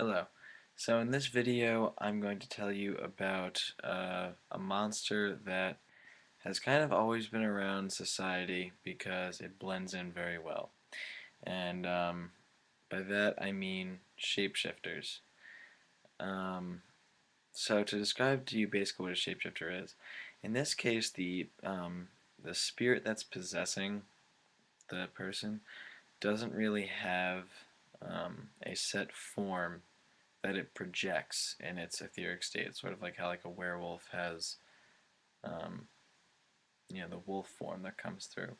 Hello. So in this video I'm going to tell you about a monster that has kind of always been around society because it blends in very well. And by that I mean shapeshifters. Um, so to describe to you basically what a shapeshifter is, in this case the spirit that's possessing the person doesn't really have a set form that it projects in its etheric state, sort of like how like a werewolf has, um, the wolf form that comes through.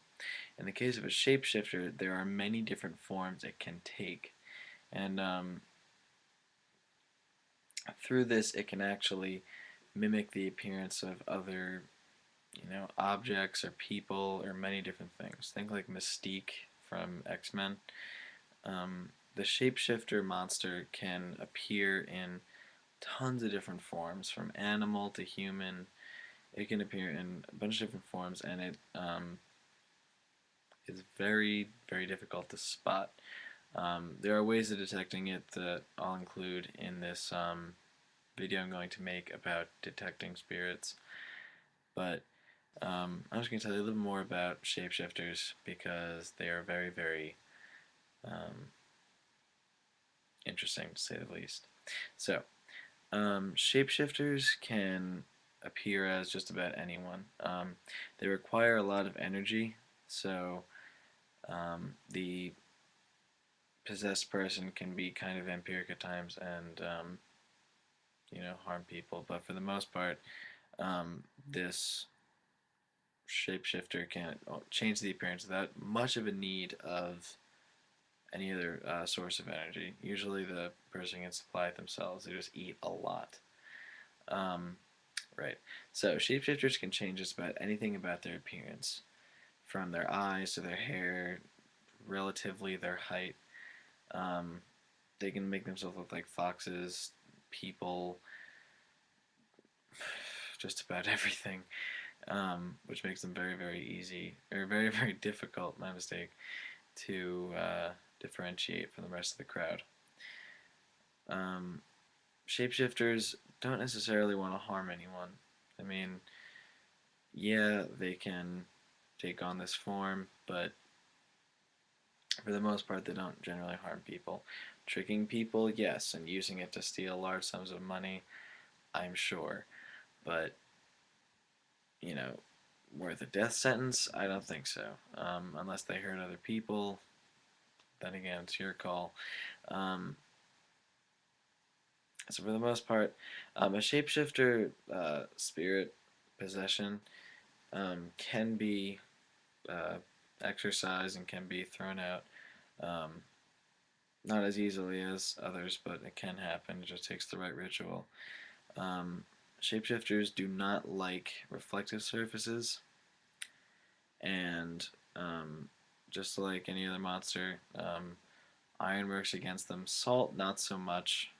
In the case of a shapeshifter, there are many different forms it can take, and through this, it can actually mimic the appearance of other, objects or people or many different things. Think like Mystique from X-Men. The shapeshifter monster can appear in tons of different forms, from animal to human. It can appear in a bunch of different forms, and it is very, very difficult to spot. There are ways of detecting it that I'll include in this video I'm going to make about detecting spirits, but I'm just going to tell you a little more about shapeshifters because they are very, very um, interesting to say the least. So, shapeshifters can appear as just about anyone. They require a lot of energy, so the possessed person can be kind of vampiric at times and harm people. But for the most part, this shapeshifter can change the appearance without much of a need of any other source of energy. Usually, the person can supply it themselves. They just eat a lot. Um, right. So shapeshifters can change just about anything about their appearance, from their eyes to their hair, relatively their height. Um, they can make themselves look like foxes, people, just about everything, which makes them very, very easy, or very, very difficult, my mistake, to differentiate from the rest of the crowd. Um, Shapeshifters don't necessarily want to harm anyone. I mean, yeah, they can take on this form, but for the most part, they don't generally harm people. Tricking people, yes, and using it to steal large sums of money, I'm sure. But, you know, worth a death sentence? I don't think so. Unless they hurt other people, then again, it's your call. Um, so for the most part, a shapeshifter spirit possession can be uh, exercised and can be thrown out. Um, Not as easily as others, but it can happen. It just takes the right ritual. Um, Shapeshifters do not like reflective surfaces, and just like any other monster, iron works against them. Salt, not so much.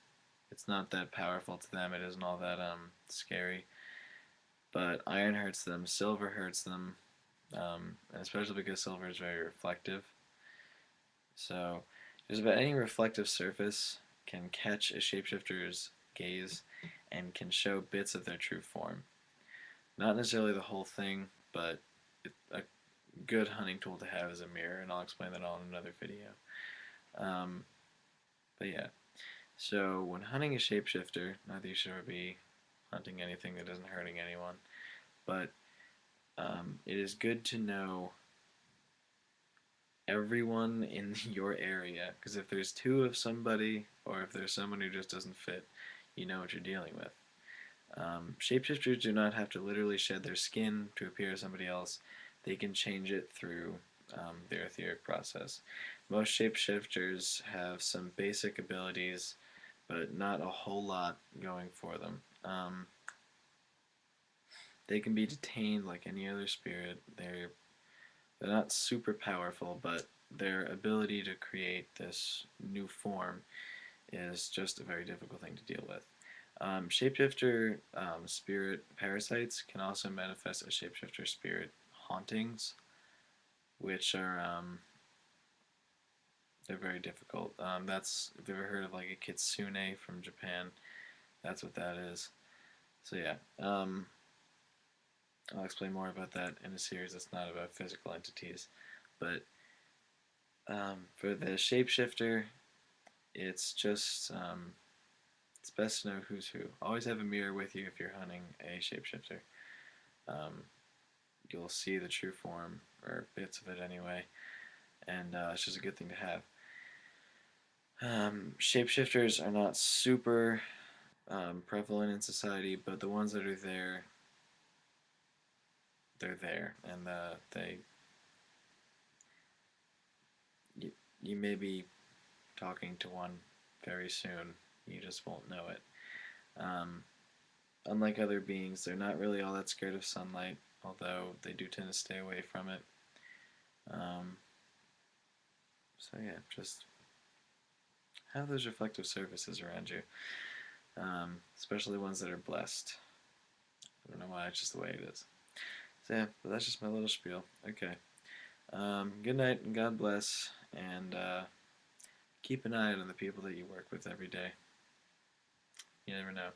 It's not that powerful to them. It isn't all that scary. But iron hurts them. Silver hurts them, and especially because silver is very reflective. So just about any reflective surface can catch a shapeshifter's gaze and can show bits of their true form. Not necessarily the whole thing, but a good hunting tool to have is a mirror, and I'll explain that all in another video. Um, but yeah, so when hunting a shapeshifter, not that you should ever be hunting anything that isn't hurting anyone, but it is good to know everyone in your area, because if there's two of somebody, or if there's someone who just doesn't fit, you know what you're dealing with. Shapeshifters do not have to literally shed their skin to appear as somebody else. They can change it through their etheric process. Most shapeshifters have some basic abilities, but not a whole lot going for them. They can be detained like any other spirit. They're not super powerful, but their ability to create this new form is just a very difficult thing to deal with. Shapeshifter spirit parasites can also manifest as shapeshifter spirit hauntings, which are They're very difficult. That's if you've ever heard of like a kitsune from Japan, that's what that is. So yeah, I'll explain more about that in a series that's not about physical entities. But for the shapeshifter, it's just it's best to know who's who. Always have a mirror with you if you're hunting a shapeshifter. Um, you'll see the true form or bits of it anyway, and it's just a good thing to have. Shapeshifters are not super prevalent in society, but the ones that are there, they're there, and you, you may be talking to one very soon. You just won't know it. Um, Unlike other beings, they're not really all that scared of sunlight, although they do tend to stay away from it. Um, so yeah, just have those reflective surfaces around you, especially ones that are blessed. I don't know why, it's just the way it is. So yeah, but that's just my little spiel. Okay. Good night and God bless, and keep an eye out on the people that you work with every day. You never know.